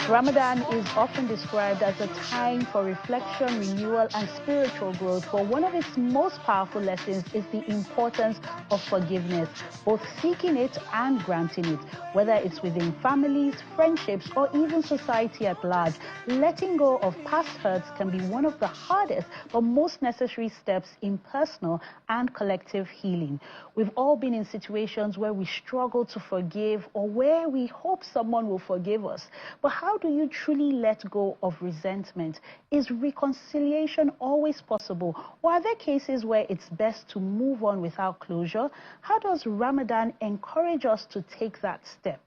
Ramadan is often described as a time for reflection, renewal, and spiritual growth, but one of its most powerful lessons is the importance of forgiveness, both seeking it and granting it, whether it's within families, friendships, or even society at large. Letting go of past hurts can be one of the hardest but most necessary steps in personal and collective healing. We've all been in situations where we struggle to forgive or where we hope someone will forgive us. But how do you truly let go of resentment? Is reconciliation always possible? Or are there cases where it's best to move on without closure? How does Ramadan encourage us to take that step?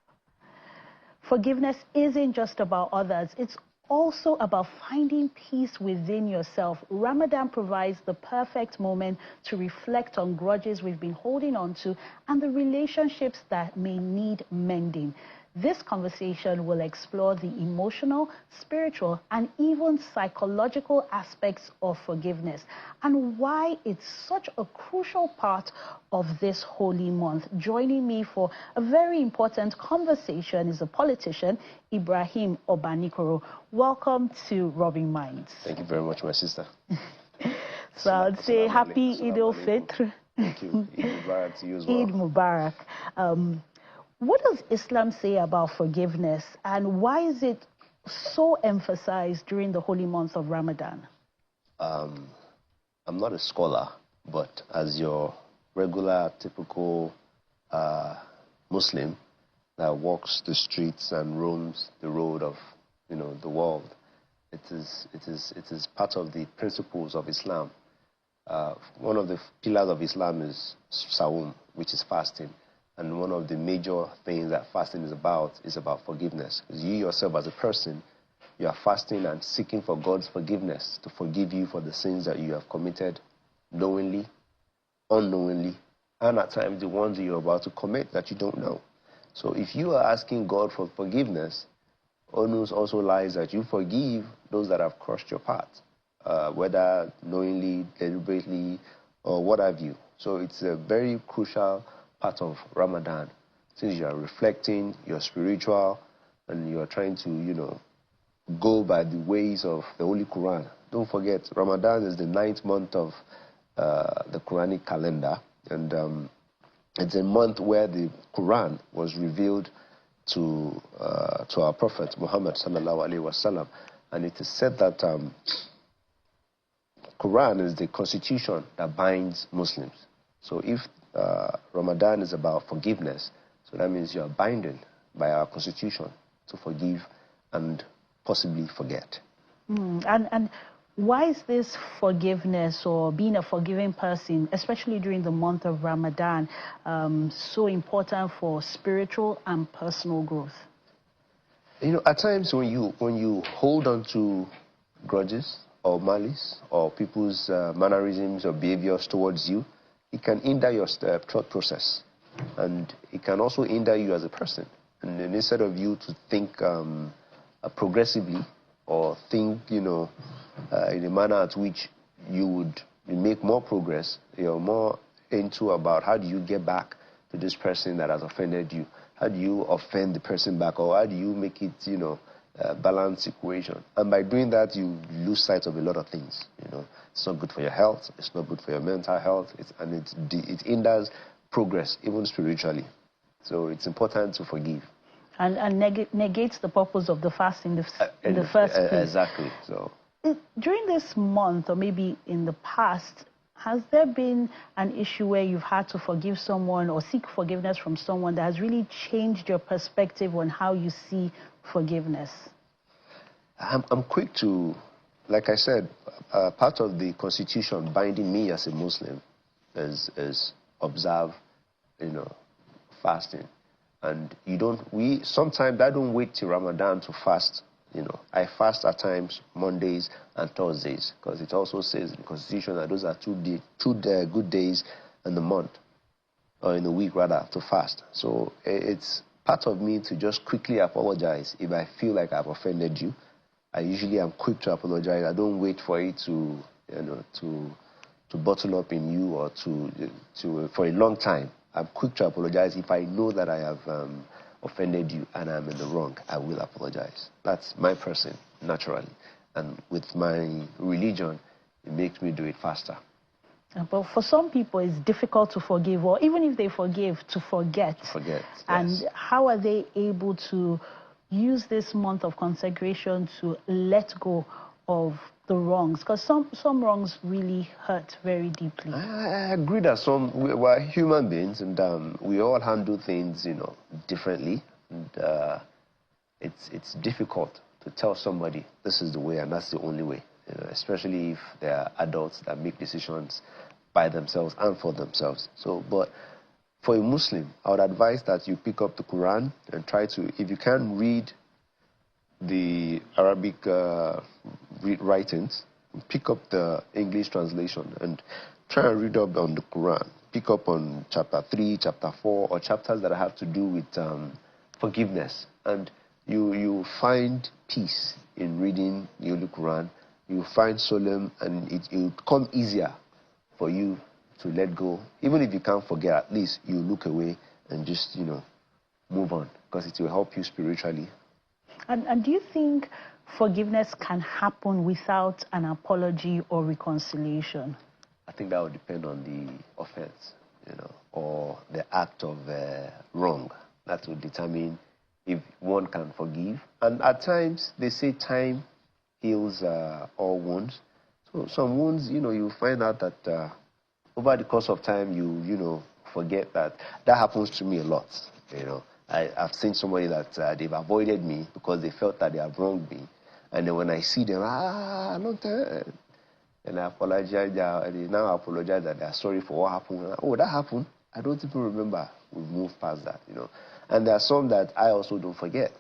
Forgiveness isn't just about others. It's also about finding peace within yourself. Ramadan provides the perfect moment to reflect on grudges we've been holding on to and the relationships that may need mending. This conversation will explore the emotional, spiritual, and even psychological aspects of forgiveness and why it's such a crucial part of this holy month. Joining me for a very important conversation is a politician, Ibrahim Obanikoro. Welcome to Rubbin'minds. Thank you very much, my sister. So I'd say happy Eid al-Fitr. Thank you. Eid Mubarak to you as well. Eid Mubarak. What does Islam say about forgiveness, and why is it so emphasized during the holy month of Ramadan? I'm not a scholar, but as your regular, typical Muslim that walks the streets and roams the road of, the world, it is part of the principles of Islam. One of the pillars of Islam is Sawm, which is fasting. And one of the major things that fasting is about forgiveness. Because you yourself as a person, you are fasting and seeking for God's forgiveness to forgive you for the sins that you have committed knowingly, unknowingly, and at times the ones you're about to commit that you don't know. So if you are asking God for forgiveness, onus also lies that you forgive those that have crossed your path, whether knowingly, deliberately, or what have you. So it's a very crucial part of Ramadan, since you are reflecting, you're spiritual, and you're trying to, go by the ways of the Holy Quran. Don't forget, Ramadan is the 9th month of the Quranic calendar, and it's a month where the Quran was revealed to our Prophet Muhammad sallallahu alaihi wasallam, and it is said that Quran is the constitution that binds Muslims. So if Ramadan is about forgiveness, so that means you are binded by our constitution to forgive and possibly forget. And why is this forgiveness or being a forgiving person, especially during the month of Ramadan, so important for spiritual and personal growth? At times when you hold on to grudges or malice or people's mannerisms or behaviors towards you, it can hinder your thought process, and it can also hinder you as a person. And then instead of you to think progressively or think, in a manner at which you would make more progress, you're more into about how do you get back to this person that has offended you? How do you offend the person back, or how do you make it, a balanced equation? And by doing that, you lose sight of a lot of things. It's not good for your health. It's not good for your mental health. It hinders progress, even spiritually. So it's important to forgive. And negates the purpose of the fast in the first place. Exactly. So during this month, or maybe in the past, has there been an issue where you've had to forgive someone or seek forgiveness from someone that has really changed your perspective on how you see forgiveness? I'm quick to, like I said, part of the constitution binding me as a Muslim is observe, fasting. And sometimes I don't wait till Ramadan to fast. I fast at times Mondays and Thursdays, because it also says in the constitution that those are two good days in the month, or in the week rather, to fast. So it's part of me to just quickly apologize if I feel like I've offended you. I usually am quick to apologize. I don't wait for it to bottle up in you or for a long time. I'm quick to apologize if I know that I have offended you and I'm in the wrong, I will apologize. That's my person, naturally. And with my religion, it makes me do it faster. But for some people, it's difficult to forgive, or even if they forgive, to forget. And yes. how are they able to use this month of consecration to let go of the wrongs? Because some wrongs really hurt very deeply. I agree that we're human beings, and we all handle things, differently. And it's difficult to tell somebody this is the way and that's the only way, especially if they are adults that make decisions by themselves and for themselves. But for a Muslim, I would advise that you pick up the Quran and try to, if you can read the Arabic writings, pick up the English translation and try and read up on the Quran. Pick up on chapter 3, chapter 4, or chapters that have to do with forgiveness. And you find peace in reading the Holy Quran. You find solemn, and it will come easier for you to let go. Even if you can't forget, at least you look away and just, move on, because it will help you spiritually. And do you think forgiveness can happen without an apology or reconciliation? I think that would depend on the offense, or the act of wrong. That would determine if one can forgive. And at times, they say time heals all wounds. So some wounds, you find out that over the course of time, you forget that. That happens to me a lot, I've seen somebody that they've avoided me because they felt that they have wronged me. And then when I see them, long time. And I apologize, they now apologize that they're sorry for what happened. Oh, that happened? I don't even remember. We've moved past that, And there are some that I also don't forget,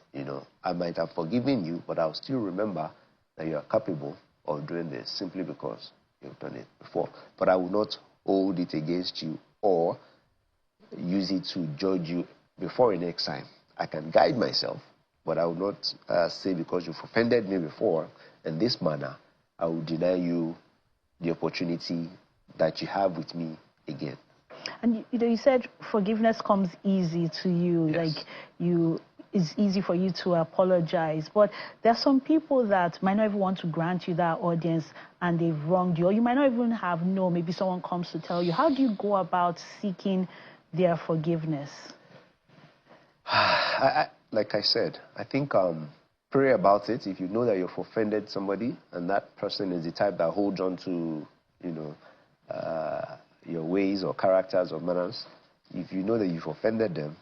I might have forgiven you, but I'll still remember that you are capable of doing this simply because you've done it before. But I will not hold it against you or use it to judge you before the next time. I can guide myself, but I will not say because you've offended me before in this manner, I will deny you the opportunity that you have with me again. And you said forgiveness comes easy to you, yes. It's easy for you to apologize. But there are some people that might not even want to grant you that audience and they've wronged you, or you might not even have known. Maybe someone comes to tell you. How do you go about seeking their forgiveness? Like I said, I think pray about it. If you know that you've offended somebody and that person is the type that holds on to, your ways or characters or manners, if you know that you've offended them,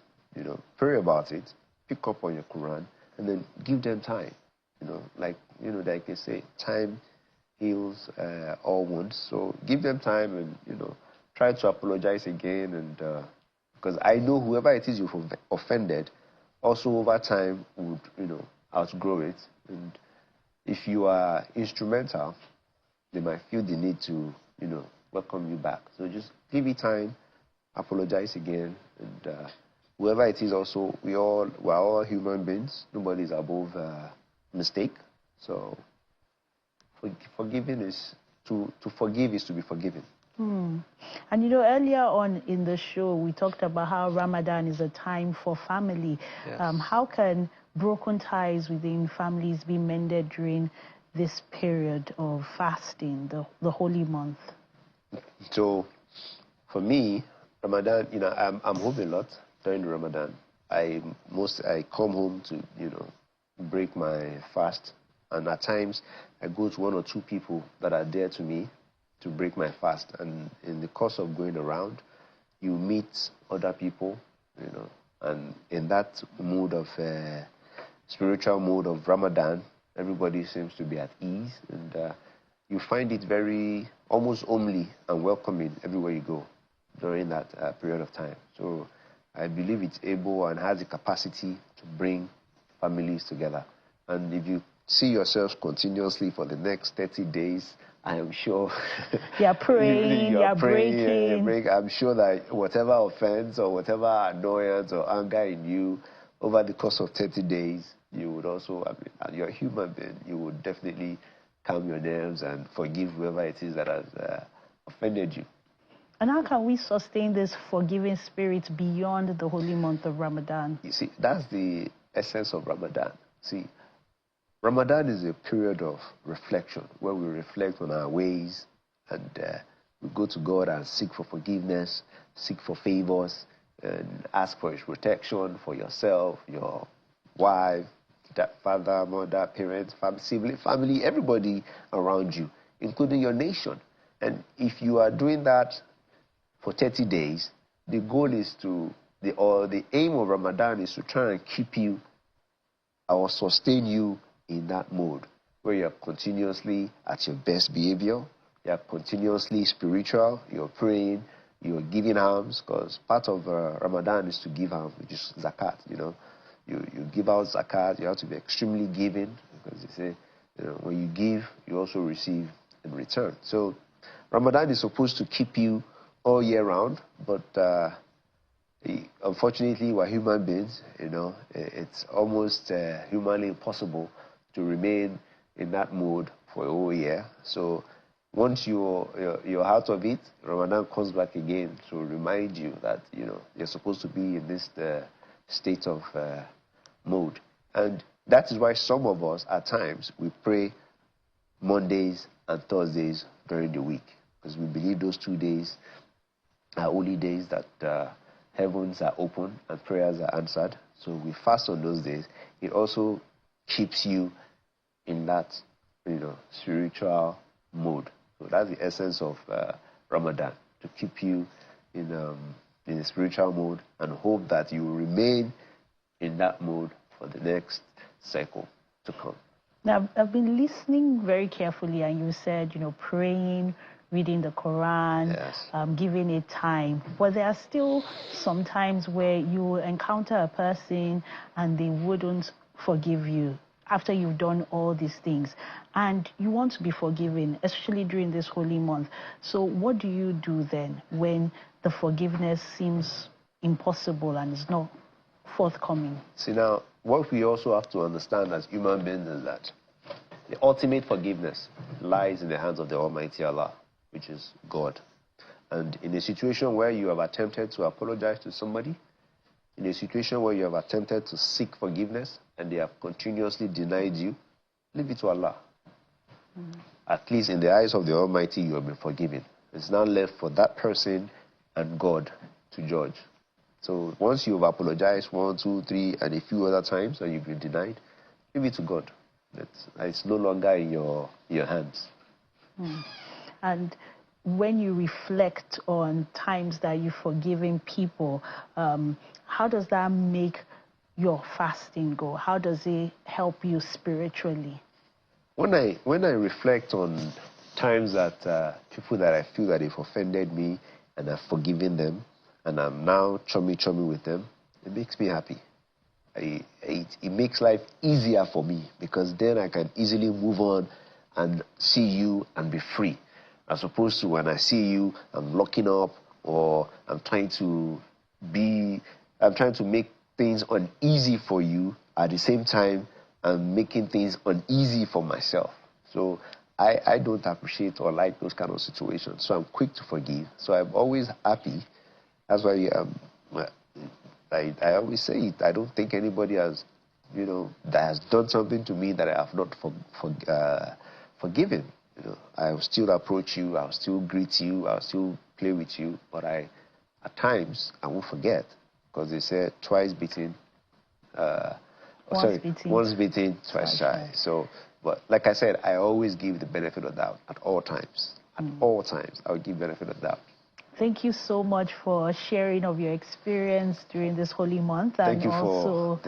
pray about it, pick up on your Quran, and then give them time. Like they say, time heals all wounds. So give them time and, try to apologize again. And because I know whoever it is you've offended, also over time would, outgrow it. And if you are instrumental, they might feel the need to, welcome you back. So just give it time, apologize again, and whoever it is also, we're all human beings. Nobody's above mistake. So forgiving is, to forgive is to be forgiven. And earlier on in the show, we talked about how Ramadan is a time for family. Yes. How can broken ties within families be mended during this period of fasting, the holy month? So, for me, Ramadan, I'm home a lot during Ramadan. I come home to, break my fast. And at times, I go to one or two people that are dear to me to break my fast. And in the course of going around, you meet other people, and in that mood of, spiritual mode of Ramadan, everybody seems to be at ease. And you find it very, almost homely and welcoming everywhere you go during that period of time. So I believe it's able and has the capacity to bring families together. And if you see yourselves continuously for the next 30 days, I am sure you're praying, you're breaking. I'm sure that whatever offense or whatever annoyance or anger in you over the course of 30 days, you would also, you're a human being, you would definitely calm your nerves and forgive whoever it is that has offended you. And how can we sustain this forgiving spirit beyond the holy month of Ramadan? You see, that's the essence of Ramadan. See, Ramadan is a period of reflection where we reflect on our ways and we go to God and seek for forgiveness, seek for favors, and ask for His protection for yourself, your wife, that father, mother, parents, family, everybody around you, including your nation. And if you are doing that for 30 days, the goal is the aim of Ramadan is to try and keep you or sustain you in that mode where you're continuously at your best behavior, you're continuously spiritual, you're praying, you're giving alms, because part of Ramadan is to give alms, which is zakat, you know. You give out zakat, you have to be extremely giving, because they say, you know, when you give, you also receive in return. So Ramadan is supposed to keep you all year round, but unfortunately, we're human beings, you know. It's almost humanly impossible to remain in that mode for a whole year. So once you're out of it, Ramadan comes back again to remind you that, you know, you're supposed to be in this state of mode. And that is why some of us, at times, we pray Mondays and Thursdays during the week, because we believe those 2 days are holy days that heavens are open and prayers are answered. So we fast on those days. It also keeps you in that, you know, spiritual mode. So that's the essence of Ramadan, to keep you in a spiritual mode and hope that you will remain in that mode for the next cycle to come. Now, I've been listening very carefully, and you said, you know, praying, reading the Quran, yes, giving it time. But there are still some times where you encounter a person and they wouldn't forgive you after you've done all these things, and you want to be forgiven, especially during this holy month. So what do you do then when the forgiveness seems impossible and is not forthcoming? See, now, what we also have to understand as human beings is that the ultimate forgiveness lies in the hands of the Almighty Allah, which is God. And in a situation where you have attempted to apologize to somebody, in a situation where you have attempted to seek forgiveness and they have continuously denied you, leave it to Allah. At least in the eyes of the Almighty, you have been forgiven. It's now left for that person and God to judge. So once you've apologized 1, 2, 3, and a few other times and you've been denied, leave it to God. It's no longer in your hands. And when you reflect on times that you've forgiven people, how does that make your fasting go? How does it help you spiritually? When I reflect on times that people that I feel that they've offended me and I've forgiven them and I'm now chummy with them, it makes me happy. It makes life easier for me, because then I can easily move on and see you and be free, as opposed to when I see you, I'm locking up, or I'm trying to make things uneasy for you. At the same time, I'm making things uneasy for myself. So I don't appreciate or like those kind of situations. So I'm quick to forgive. So I'm always happy. That's why I always say it. I don't think anybody has, you know, that has done something to me that I have not forgiven. You know, I will still approach you, I'll still greet you, I'll still play with you, but at times I won't forget, because they say once beaten, twice shy. So, but like I said, I always give the benefit of doubt at all times. At all times, I will give benefit of doubt. Thank you so much for sharing of your experience during this holy month. Thank you for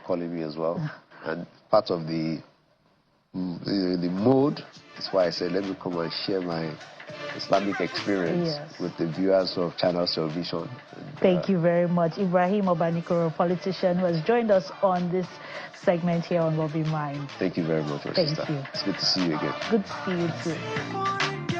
calling me as well. And part of the mode is why I said, let me come and share my Islamic experience with the viewers of Channel Television. Thank you very much. Ibrahim Obanikoro, politician, who has joined us on this segment here on Rubbin'minds. Thank you very much, my sister. Thank you. It's good to see you again. Good to see you too.